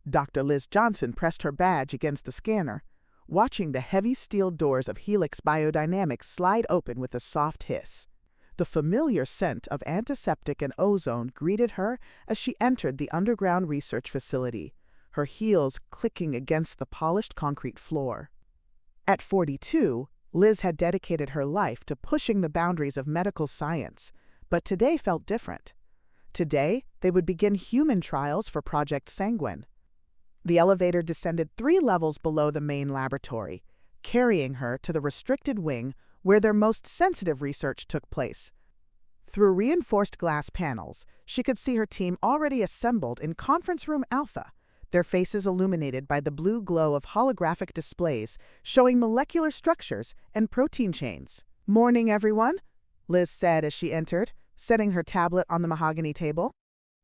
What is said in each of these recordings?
Dr. Liz Johnson pressed her badge against the scanner, watching the heavy steel doors of Helix Biodynamics slide open with a soft hiss. The familiar scent of antiseptic and ozone greeted her as she entered the underground research facility, her heels clicking against the polished concrete floor. At 42, Liz had dedicated her life to pushing the boundaries of medical science, but today felt different. Today, they would begin human trials for Project Sanguine. The elevator descended 3 levels below the main laboratory, carrying her to the restricted wing where their most sensitive research took place. Through reinforced glass panels, she could see her team already assembled in Conference Room Alpha, their faces illuminated by the blue glow of holographic displays showing molecular structures and protein chains. "Morning, everyone," Liz said as she entered, setting her tablet on the mahogany table.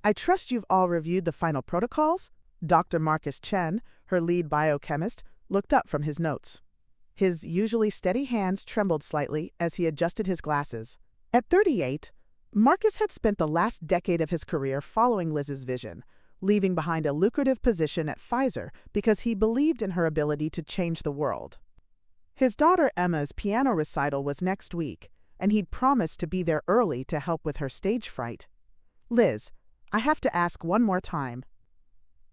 "I trust you've all reviewed the final protocols?" Dr. Marcus Chen, her lead biochemist, looked up from his notes. His usually steady hands trembled slightly as he adjusted his glasses. At 38, Marcus had spent the last decade of his career following Liz's vision, leaving behind a lucrative position at Pfizer because he believed in her ability to change the world. His daughter Emma's piano recital was next week, and he'd promised to be there early to help with her stage fright. "Liz, I have to ask one more time.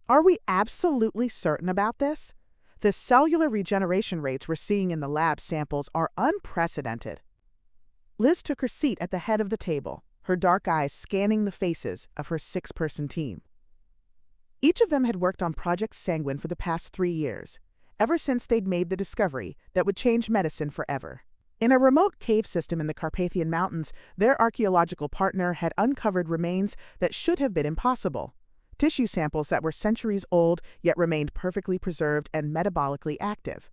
Are we absolutely certain about this? The cellular regeneration rates we're seeing in the lab samples are unprecedented." Liz took her seat at the head of the table, her dark eyes scanning the faces of her 6-person team. Each of them had worked on Project Sanguine for the past 3 years, ever since they'd made the discovery that would change medicine forever. In a remote cave system in the Carpathian Mountains, their archaeological partner had uncovered remains that should have been impossible. Tissue samples that were centuries old yet remained perfectly preserved and metabolically active.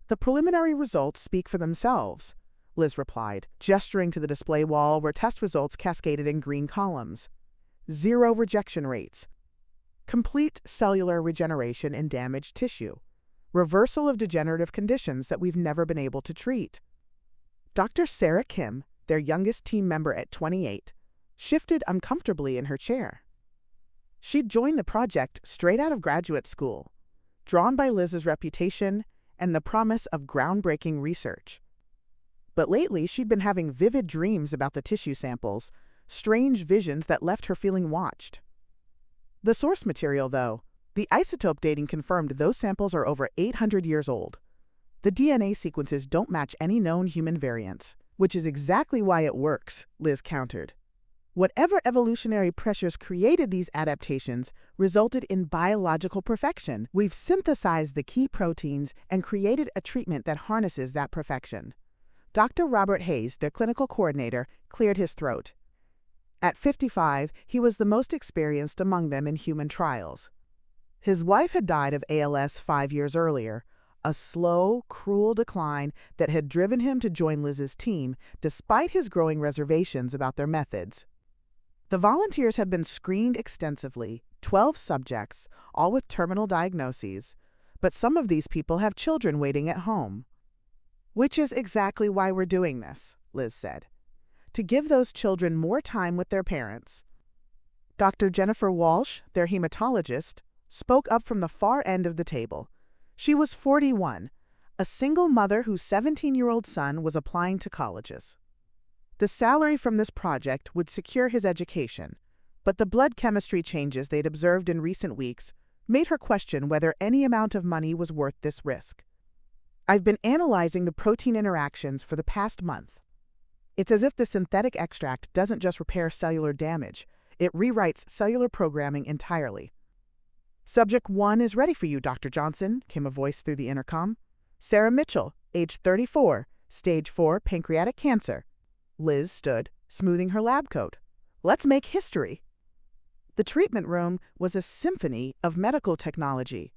"The preliminary results speak for themselves," Liz replied, gesturing to the display wall where test results cascaded in green columns. 0 rejection rates. Complete cellular regeneration in damaged tissue. Reversal of degenerative conditions that we've never been able to treat. Dr. Sarah Kim, their youngest team member at 28, shifted uncomfortably in her chair. She'd joined the project straight out of graduate school, drawn by Liz's reputation and the promise of groundbreaking research. But lately, she'd been having vivid dreams about the tissue samples, strange visions that left her feeling watched. The source material, though, the isotope dating confirmed those samples are over 800 years old. The DNA sequences don't match any known human variants, which is exactly why it works, Liz countered. Whatever evolutionary pressures created these adaptations resulted in biological perfection. We've synthesized the key proteins and created a treatment that harnesses that perfection. Dr. Robert Hayes, their clinical coordinator, cleared his throat. At 55, he was the most experienced among them in human trials. His wife had died of ALS 5 years earlier, a slow, cruel decline that had driven him to join Liz's team despite his growing reservations about their methods. The volunteers have been screened extensively, 12 subjects, all with terminal diagnoses, but some of these people have children waiting at home. "Which is exactly why we're doing this," Liz said. "To give those children more time with their parents." Dr. Jennifer Walsh, their hematologist, spoke up from the far end of the table. She was 41, a single mother whose 17-year-old son was applying to colleges. The salary from this project would secure his education, but the blood chemistry changes they'd observed in recent weeks made her question whether any amount of money was worth this risk. "I've been analyzing the protein interactions for the past month. It's as if the synthetic extract doesn't just repair cellular damage, it rewrites cellular programming entirely." "Subject 1 is ready for you, Dr. Johnson," came a voice through the intercom. "Sarah Mitchell, age 34, stage 4 pancreatic cancer." Liz stood, smoothing her lab coat. "Let's make history." The treatment room was a symphony of medical technology.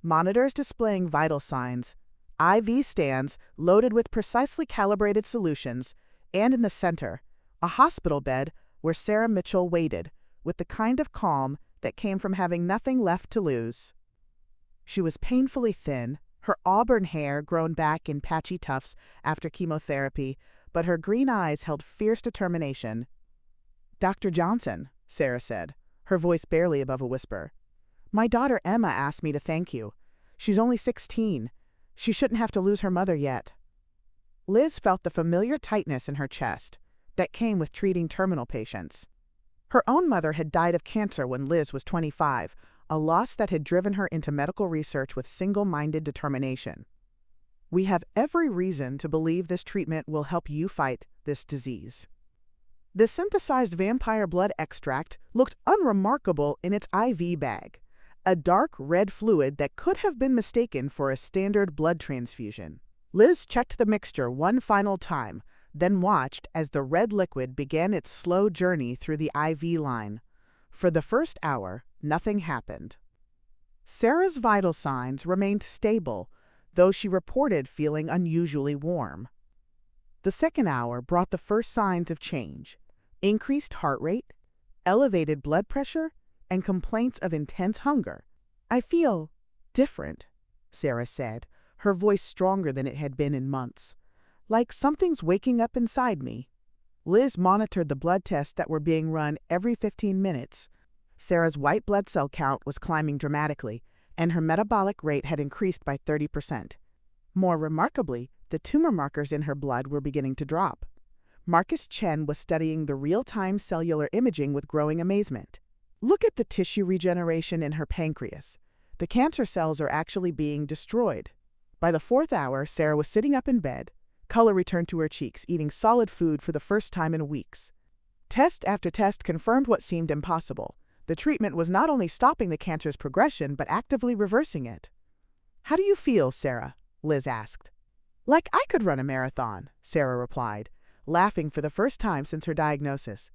Monitors displaying vital signs, IV stands loaded with precisely calibrated solutions, and in the center, a hospital bed where Sarah Mitchell waited, with the kind of calm that came from having nothing left to lose. She was painfully thin, her auburn hair grown back in patchy tufts after chemotherapy, but her green eyes held fierce determination. "Dr. Johnson," Sarah said, her voice barely above a whisper, My daughter Emma asked me to thank you. She's only 16. She shouldn't have to lose her mother yet." Liz felt the familiar tightness in her chest that came with treating terminal patients. Her own mother had died of cancer when Liz was 25, a loss that had driven her into medical research with single-minded determination. "We have every reason to believe this treatment will help you fight this disease." The synthesized vampire blood extract looked unremarkable in its IV bag, a dark red fluid that could have been mistaken for a standard blood transfusion. Liz checked the mixture one final time, then watched as the red liquid began its slow journey through the IV line. For the first hour, nothing happened. Sarah's vital signs remained stable, though she reported feeling unusually warm. The second hour brought the first signs of change: increased heart rate, elevated blood pressure, and complaints of intense hunger. "I feel different," Sarah said, her voice stronger than it had been in months. "Like something's waking up inside me." Liz monitored the blood tests that were being run every 15 minutes. Sarah's white blood cell count was climbing dramatically, and her metabolic rate had increased by 30%. More remarkably, the tumor markers in her blood were beginning to drop. Marcus Chen was studying the real-time cellular imaging with growing amazement. "Look at the tissue regeneration in her pancreas. The cancer cells are actually being destroyed." By the fourth hour, Sarah was sitting up in bed. Color returned to her cheeks, eating solid food for the first time in weeks. Test after test confirmed what seemed impossible. The treatment was not only stopping the cancer's progression, but actively reversing it. "How do you feel, Sarah?" Liz asked. "Like I could run a marathon," Sarah replied, laughing for the first time since her diagnosis.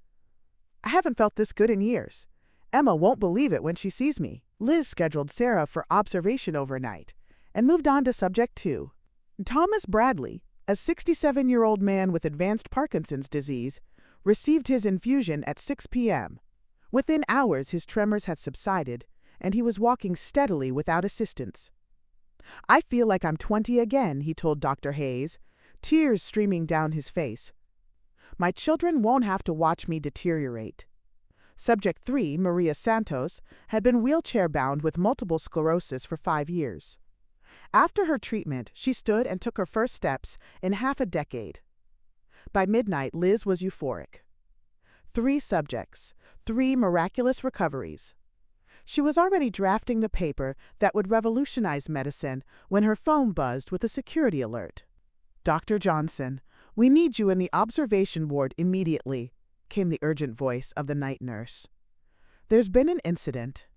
"I haven't felt this good in years. Emma won't believe it when she sees me." Liz scheduled Sarah for observation overnight and moved on to subject 2. Thomas Bradley, a 67-year-old man with advanced Parkinson's disease, received his infusion at 6 p.m. Within hours, his tremors had subsided, and he was walking steadily without assistance. "I feel like I'm 20 again," he told Dr. Hayes, tears streaming down his face. "My children won't have to watch me deteriorate." Subject 3, Maria Santos, had been wheelchair-bound with multiple sclerosis for 5 years. After her treatment, she stood and took her first steps in half a decade. By midnight, Liz was euphoric. 3 subjects, 3 miraculous recoveries. She was already drafting the paper that would revolutionize medicine when her phone buzzed with a security alert. "Dr. Johnson, we need you in the observation ward immediately," came the urgent voice of the night nurse. "There's been an incident."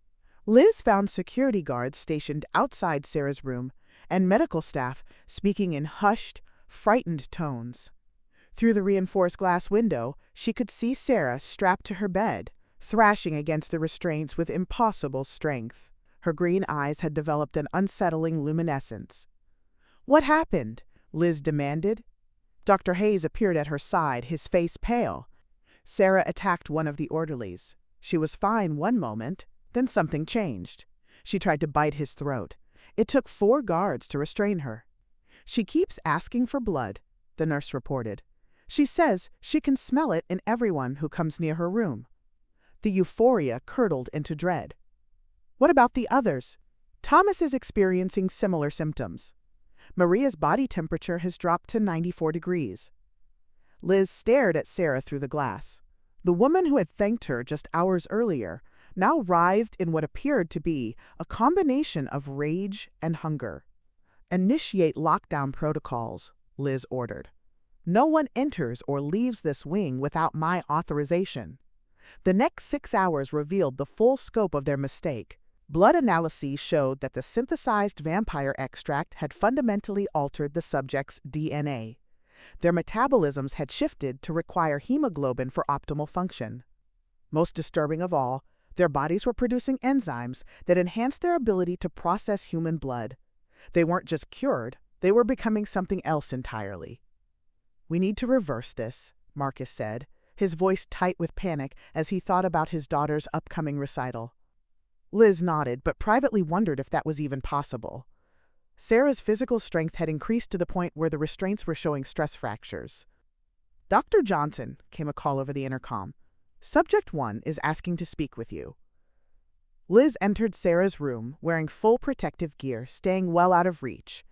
Liz found security guards stationed outside Sarah's room and medical staff speaking in hushed, frightened tones. Through the reinforced glass window, she could see Sarah strapped to her bed, thrashing against the restraints with impossible strength. Her green eyes had developed an unsettling luminescence. "What happened?" Liz demanded. Dr. Hayes appeared at her side, his face pale. Sarah attacked one of the orderlies. She was fine one moment, then something changed. She tried to bite his throat. It took 4 guards to restrain her. "She keeps asking for blood," the nurse reported. "She says she can smell it in everyone who comes near her room." The euphoria curdled into dread. "What about the others?" "Thomas is experiencing similar symptoms. Maria's body temperature has dropped to 94 degrees. Liz stared at Sarah through the glass. The woman who had thanked her just hours earlier now writhed in what appeared to be a combination of rage and hunger. "Initiate lockdown protocols," Liz ordered. "No one enters or leaves this wing without my authorization." The next 6 hours revealed the full scope of their mistake. Blood analyses showed that the synthesized vampire extract had fundamentally altered the subject's DNA. Their metabolisms had shifted to require hemoglobin for optimal function. Most disturbing of all, their bodies were producing enzymes that enhanced their ability to process human blood. They weren't just cured, they were becoming something else entirely. "We need to reverse this," Marcus said, his voice tight with panic as he thought about his daughter's upcoming recital. Liz nodded, but privately wondered if that was even possible. Sarah's physical strength had increased to the point where the restraints were showing stress fractures. "Dr. Johnson," came a call over the intercom. "Subject 1 is asking to speak with you." Liz entered Sarah's room, wearing full protective gear, staying well out of reach.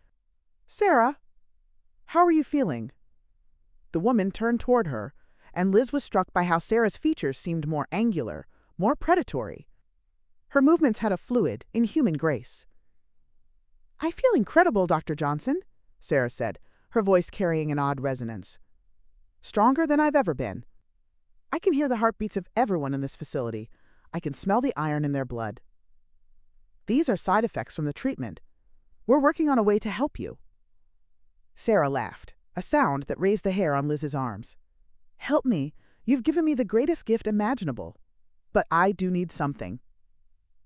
"Sarah, how are you feeling?" The woman turned toward her, and Liz was struck by how Sarah's features seemed more angular, more predatory. Her movements had a fluid, inhuman grace. "I feel incredible, Dr. Johnson," Sarah said, her voice carrying an odd resonance. "Stronger than I've ever been. I can hear the heartbeats of everyone in this facility. I can smell the iron in their blood. These are side effects from the treatment. We're working on a way to help you." Sarah laughed, a sound that raised the hair on Liz's arms. "Help me. You've given me the greatest gift imaginable. But I do need something."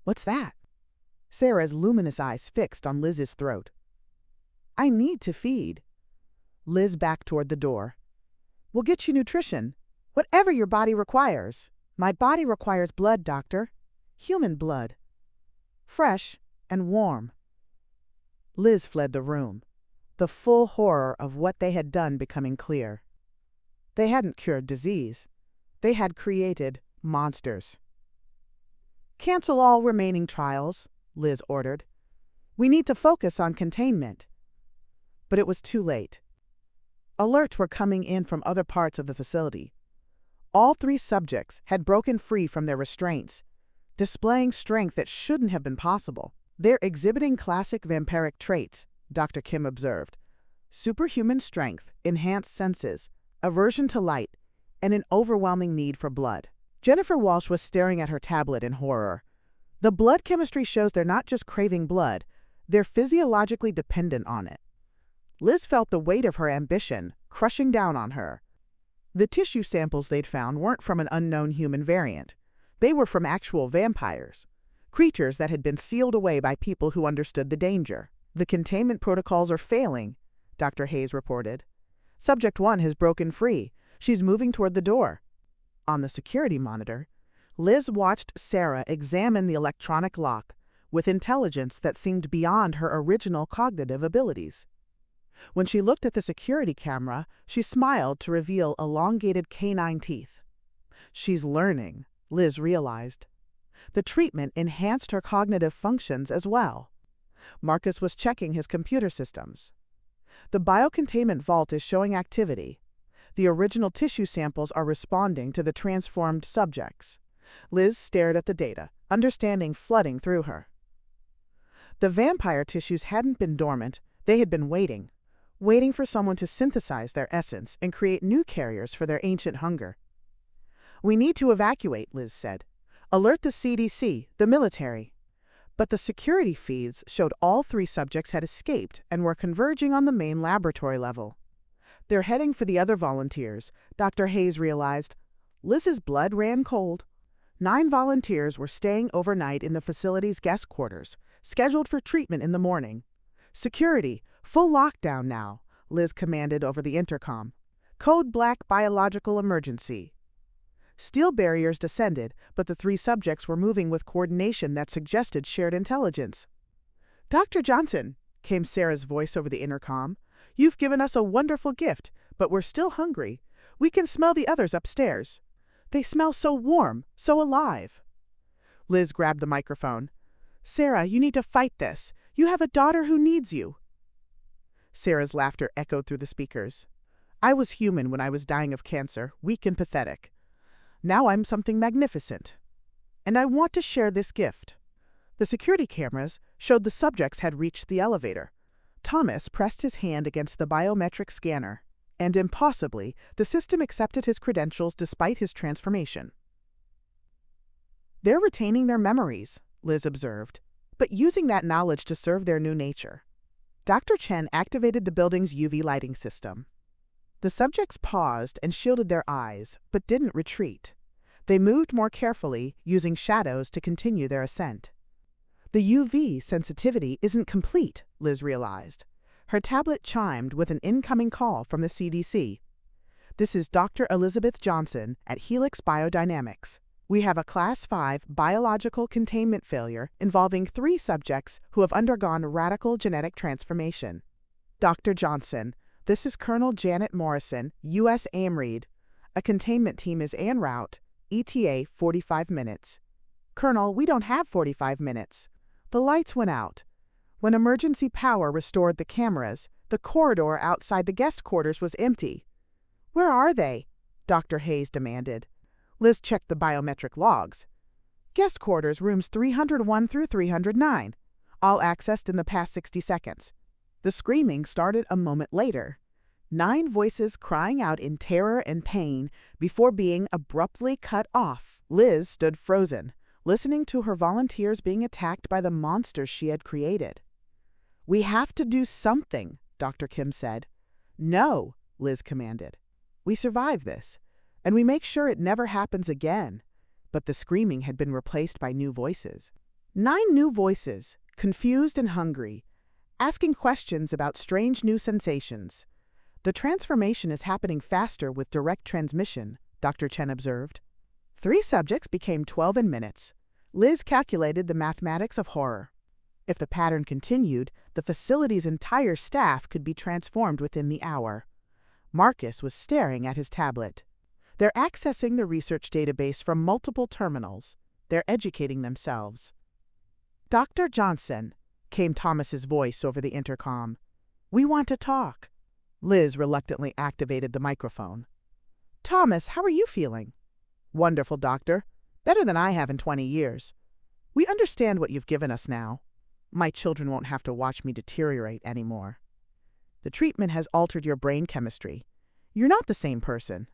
"What's that?" Sarah's luminous eyes fixed on Liz's throat. "I need to feed." Liz backed toward the door. "We'll get you nutrition. Whatever your body requires." "My body requires blood, doctor. Human blood. Fresh and warm." Liz fled the room, the full horror of what they had done becoming clear. They hadn't cured disease. They had created monsters. "Cancel all remaining trials," Liz ordered. "We need to focus on containment." But it was too late. Alerts were coming in from other parts of the facility. All 3 subjects had broken free from their restraints, displaying strength that shouldn't have been possible. "They're exhibiting classic vampiric traits," Dr. Kim observed. "Superhuman strength, enhanced senses, aversion to light, and an overwhelming need for blood." Jennifer Walsh was staring at her tablet in horror. "The blood chemistry shows they're not just craving blood, they're physiologically dependent on it." Liz felt the weight of her ambition crushing down on her. The tissue samples they'd found weren't from an unknown human variant. They were from actual vampires, creatures that had been sealed away by people who understood the danger. "The containment protocols are failing," Dr. Hayes reported. "Subject 1 has broken free. She's moving toward the door." On the security monitor, Liz watched Sarah examine the electronic lock with intelligence that seemed beyond her original cognitive abilities. When she looked at the security camera, she smiled to reveal elongated canine teeth. "She's learning," Liz realized. The treatment enhanced her cognitive functions as well. Marcus was checking his computer systems. "The biocontainment vault is showing activity. The original tissue samples are responding to the transformed subjects." Liz stared at the data, understanding flooding through her. The vampire tissues hadn't been dormant, they had been waiting for someone to synthesize their essence and create new carriers for their ancient hunger. "We need to evacuate," Liz said. "Alert the CDC, the military." But the security feeds showed all 3 subjects had escaped and were converging on the main laboratory level. "They're heading for the other volunteers," Dr. Hayes realized. Liz's blood ran cold. 9 volunteers were staying overnight in the facility's guest quarters, scheduled for treatment in the morning. "Security, full lockdown now," Liz commanded over the intercom. "Code Black biological emergency." Steel barriers descended, but the 3 subjects were moving with coordination that suggested shared intelligence. "Dr. Johnson," came Sarah's voice over the intercom, "you've given us a wonderful gift, but we're still hungry. We can smell the others upstairs. They smell so warm, so alive." Liz grabbed the microphone. "Sarah, you need to fight this. You have a daughter who needs you." Sarah's laughter echoed through the speakers. "I was human when I was dying of cancer, weak and pathetic. Now I'm something magnificent. And I want to share this gift." The security cameras showed the subjects had reached the elevator. Thomas pressed his hand against the biometric scanner, and impossibly, the system accepted his credentials despite his transformation. "They're retaining their memories," Liz observed, "but using that knowledge to serve their new nature." Dr. Chen activated the building's UV lighting system. The subjects paused and shielded their eyes, but didn't retreat. They moved more carefully, using shadows to continue their ascent. The UV sensitivity isn't complete, Liz realized. Her tablet chimed with an incoming call from the CDC. "This is Dr. Elizabeth Johnson at Helix Biodynamics. We have a Class 5 biological containment failure involving 3 subjects who have undergone radical genetic transformation. Dr. Johnson, this is Colonel Janet Morrison, U.S. AMREAD. A containment team is en route, ETA 45 minutes. "Colonel, we don't have 45 minutes." The lights went out. When emergency power restored the cameras, the corridor outside the guest quarters was empty. "Where are they?" Dr. Hayes demanded. Liz checked the biometric logs. "Guest quarters, rooms 301 through 309. All accessed in the past 60 seconds. The screaming started a moment later. 9 voices crying out in terror and pain before being abruptly cut off. Liz stood frozen, listening to her volunteers being attacked by the monsters she had created. "We have to do something," Dr. Kim said. "No," Liz commanded. "We survive this, and we make sure it never happens again." But the screaming had been replaced by new voices. 9 new voices, confused and hungry, asking questions about strange new sensations. "The transformation is happening faster with direct transmission," Dr. Chen observed. 3 subjects became 12 in minutes. Liz calculated the mathematics of horror. If the pattern continued, the facility's entire staff could be transformed within the hour. Marcus was staring at his tablet. "They're accessing the research database from multiple terminals. They're educating themselves." "Dr. Johnson," came Thomas's voice over the intercom. "We want to talk." Liz reluctantly activated the microphone. "Thomas, how are you feeling?" "Wonderful, Doctor. Better than I have in 20 years. We understand what you've given us now. My children won't have to watch me deteriorate anymore. The treatment has altered your brain chemistry. You're not the same person."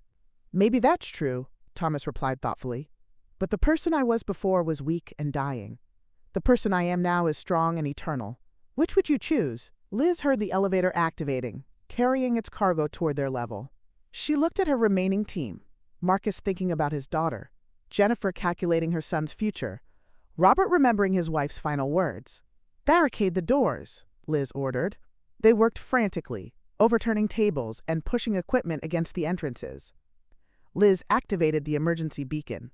"Maybe that's true," Thomas replied thoughtfully. "But the person I was before was weak and dying. The person I am now is strong and eternal. Which would you choose?" Liz heard the elevator activating, carrying its cargo toward their level. She looked at her remaining team, Marcus thinking about his daughter, Jennifer calculating her son's future, Robert remembering his wife's final words. "Barricade the doors," Liz ordered. They worked frantically, overturning tables and pushing equipment against the entrances. Liz activated the emergency beacon.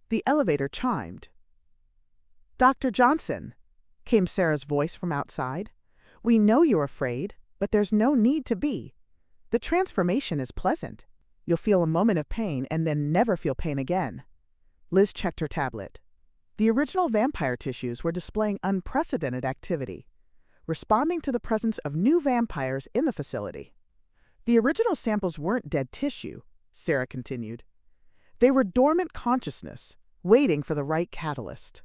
The elevator chimed. "Dr. Johnson," came Sarah's voice from outside. "We know you're afraid, but there's no need to be. The transformation is pleasant. You'll feel a moment of pain and then never feel pain again." Liz checked her tablet. The original vampire tissues were displaying unprecedented activity, responding to the presence of new vampires in the facility. "The original samples weren't dead tissue," Sarah continued. "They were dormant consciousness, waiting for the right catalyst.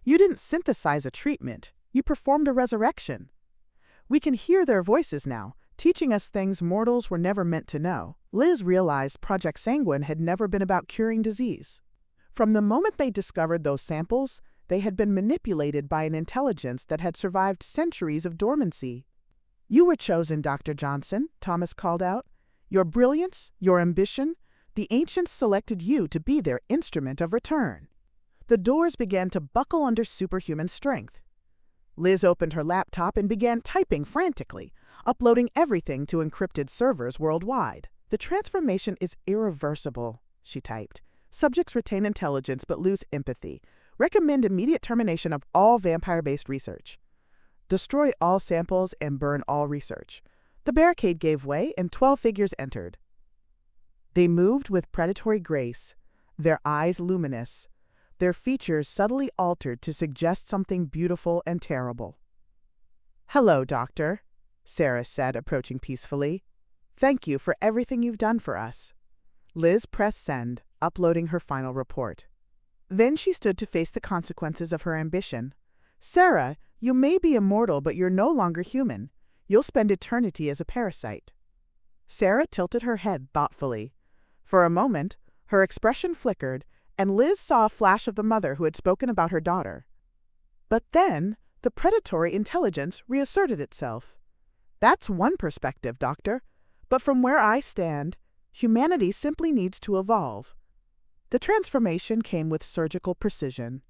You didn't synthesize a treatment, you performed a resurrection. We can hear their voices now, teaching us things mortals were never meant to know." Liz realized Project Sanguine had never been about curing disease. From the moment they discovered those samples, they had been manipulated by an intelligence that had survived centuries of dormancy. "You were chosen, Dr. Johnson," Thomas called out. "Your brilliance, your ambition, the ancients selected you to be their instrument of return." The doors began to buckle under superhuman strength. Liz opened her laptop and began typing frantically, uploading everything to encrypted servers worldwide. "The transformation is irreversible," she typed. "Subjects retain intelligence but lose empathy. Recommend immediate termination of all vampire-based research. Destroy all samples and burn all research." The barricade gave way and 12 figures entered. They moved with predatory grace, their eyes luminous, their features subtly altered to suggest something beautiful and terrible. "Hello, Doctor," Sarah said, approaching peacefully. "Thank you for everything you've done for us." Liz pressed send, uploading her final report. Then she stood to face the consequences of her ambition. "Sarah, you may be immortal, but you're no longer human. You'll spend eternity as a parasite." Sarah tilted her head thoughtfully. For a moment, her expression flickered, and Liz saw a flash of the mother who had spoken about her daughter. But then, the predatory intelligence reasserted itself. "That's one perspective, Doctor. But from where I stand, humanity simply needs to evolve." The transformation came with surgical precision.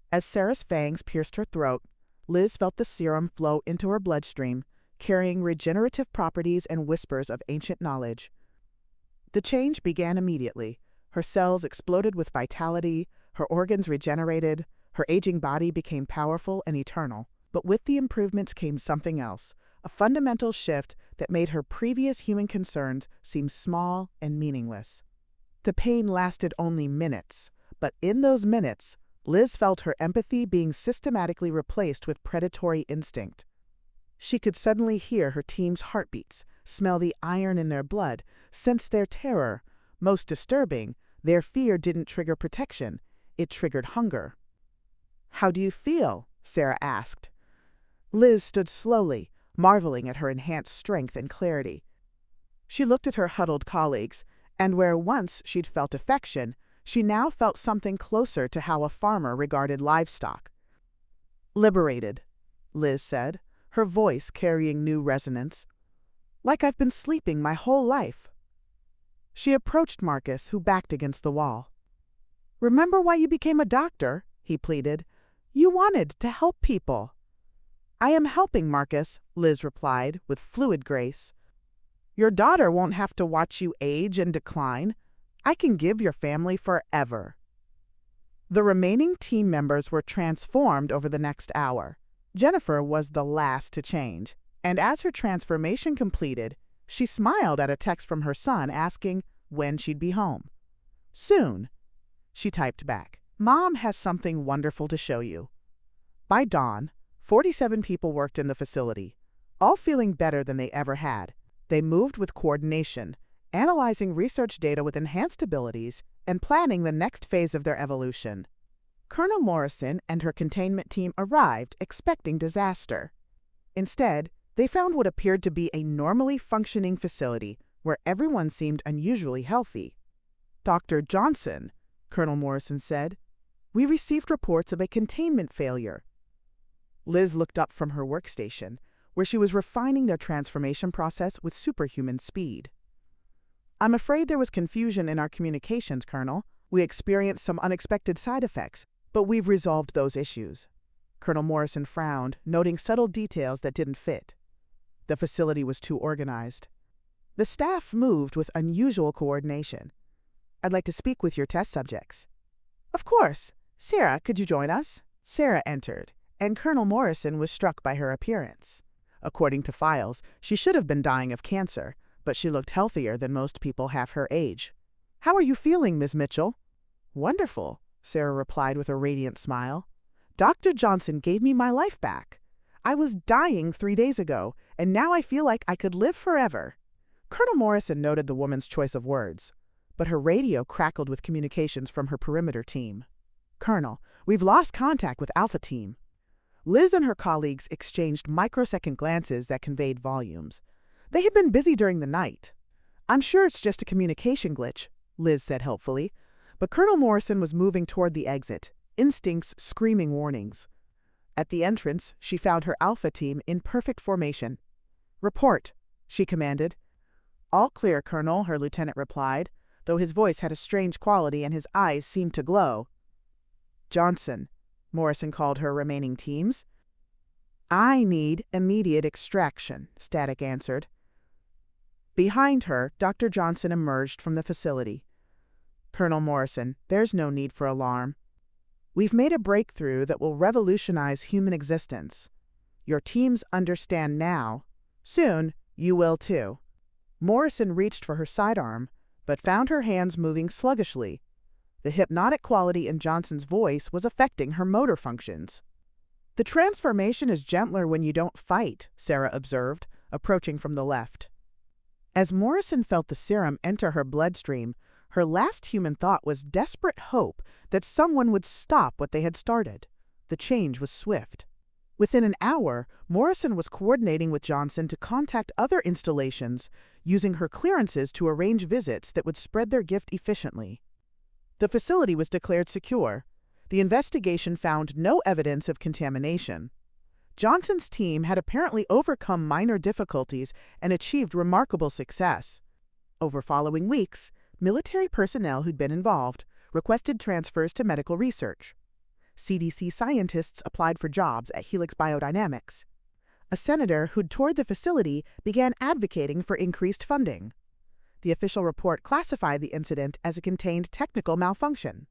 As Sarah's fangs pierced her throat, Liz felt the serum flow into her bloodstream, carrying regenerative properties and whispers of ancient knowledge. The change began immediately. Her cells exploded with vitality, her organs regenerated, her aging body became powerful and eternal. But with the improvements came something else, a fundamental shift that made her previous human concerns seem small and meaningless. The pain lasted only minutes, but in those minutes, Liz felt her empathy being systematically replaced with predatory instinct. She could suddenly hear her team's heartbeats, smell the iron in their blood, sense their terror. Most disturbing, their fear didn't trigger protection, it triggered hunger. "How do you feel?" Sarah asked. Liz stood slowly, marveling at her enhanced strength and clarity. She looked at her huddled colleagues, and where once she'd felt affection, she now felt something closer to how a farmer regarded livestock. "Liberated," Liz said, her voice carrying new resonance. "Like I've been sleeping my whole life." She approached Marcus, who backed against the wall. "Remember why you became a doctor?" he pleaded. "You wanted to help people." "I am helping, Marcus," Liz replied, with fluid grace. "Your daughter won't have to watch you age and decline. I can give your family forever." The remaining team members were transformed over the next hour. Jennifer was the last to change, and as her transformation completed, she smiled at a text from her son asking when she'd be home. "Soon," she typed back. "Mom has something wonderful to show you." By dawn, 47 people worked in the facility, all feeling better than they ever had. They moved with coordination, analyzing research data with enhanced abilities, and planning the next phase of their evolution. Colonel Morrison and her containment team arrived expecting disaster. Instead, they found what appeared to be a normally functioning facility where everyone seemed unusually healthy. "Dr. Johnson," Colonel Morrison said, "we received reports of a containment failure." Liz looked up from her workstation, where she was refining their transformation process with superhuman speed. "I'm afraid there was confusion in our communications, Colonel. We experienced some unexpected side effects, but we've resolved those issues." Colonel Morrison frowned, noting subtle details that didn't fit. The facility was too organized. The staff moved with unusual coordination. "I'd like to speak with your test subjects." "Of course. Sarah, could you join us?" Sarah entered, and Colonel Morrison was struck by her appearance. According to files, she should have been dying of cancer, but she looked healthier than most people half her age. "How are you feeling, Ms. Mitchell?" "Wonderful," Sarah replied with a radiant smile. "Dr. Johnson gave me my life back. I was dying 3 days ago, and now I feel like I could live forever." Colonel Morrison noted the woman's choice of words, but her radio crackled with communications from her perimeter team. "Colonel, we've lost contact with Alpha Team." Liz and her colleagues exchanged microsecond glances that conveyed volumes. They had been busy during the night. "I'm sure it's just a communication glitch," Liz said helpfully, but Colonel Morrison was moving toward the exit, instincts screaming warnings. At the entrance, she found her Alpha Team in perfect formation. "Report," she commanded. "All clear, Colonel," her lieutenant replied, though his voice had a strange quality and his eyes seemed to glow. "Johnson," Morrison called her remaining teams. "I need immediate extraction," Static answered. Behind her, Dr. Johnson emerged from the facility. "Colonel Morrison, there's no need for alarm. We've made a breakthrough that will revolutionize human existence. Your teams understand now. Soon, you will too." Morrison reached for her sidearm, but found her hands moving sluggishly. The hypnotic quality in Johnson's voice was affecting her motor functions. "The transformation is gentler when you don't fight," Sarah observed, approaching from the left. As Morrison felt the serum enter her bloodstream, her last human thought was desperate hope that someone would stop what they had started. The change was swift. Within an hour, Morrison was coordinating with Johnson to contact other installations, using her clearances to arrange visits that would spread their gift efficiently. The facility was declared secure. The investigation found no evidence of contamination. Johnson's team had apparently overcome minor difficulties and achieved remarkable success. Over following weeks, military personnel who'd been involved requested transfers to medical research. CDC scientists applied for jobs at Helix Biodynamics. A senator who'd toured the facility began advocating for increased funding. The official report classified the incident as a contained technical malfunction.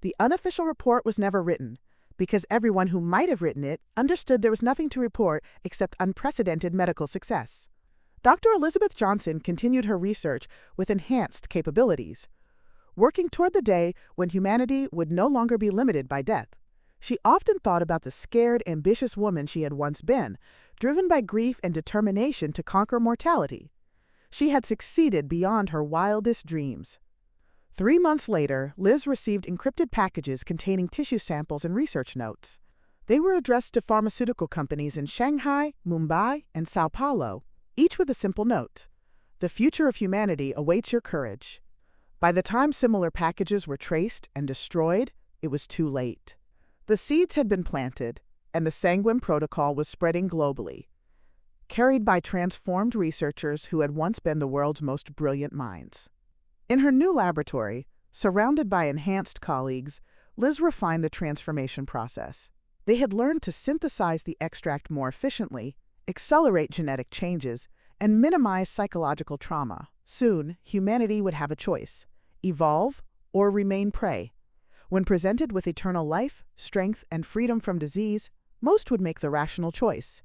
The unofficial report was never written, because everyone who might have written it understood there was nothing to report except unprecedented medical success. Dr. Elizabeth Johnson continued her research with enhanced capabilities. working toward the day when humanity would no longer be limited by death. She often thought about the scared, ambitious woman she had once been, driven by grief and determination to conquer mortality. She had succeeded beyond her wildest dreams. 3 months later, Liz received encrypted packages containing tissue samples and research notes. They were addressed to pharmaceutical companies in Shanghai, Mumbai, and Sao Paulo, each with a simple note: "The future of humanity awaits your courage." By the time similar packages were traced and destroyed, it was too late. The seeds had been planted, and the Sanguine Protocol was spreading globally, carried by transformed researchers who had once been the world's most brilliant minds. In her new laboratory, surrounded by enhanced colleagues, Liz refined the transformation process. They had learned to synthesize the extract more efficiently, accelerate genetic changes, and minimize psychological trauma. Soon, humanity would have a choice: evolve or remain prey. When presented with eternal life, strength, and freedom from disease, most would make the rational choice.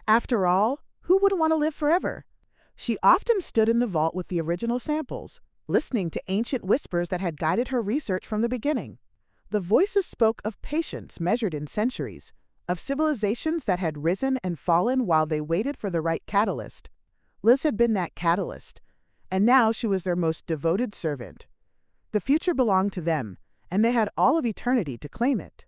After all, who wouldn't want to live forever? She often stood in the vault with the original samples, listening to ancient whispers that had guided her research from the beginning. The voices spoke of patience measured in centuries, of civilizations that had risen and fallen while they waited for the right catalyst. Liz had been that catalyst, and now she was their most devoted servant. The future belonged to them, and they had all of eternity to claim it.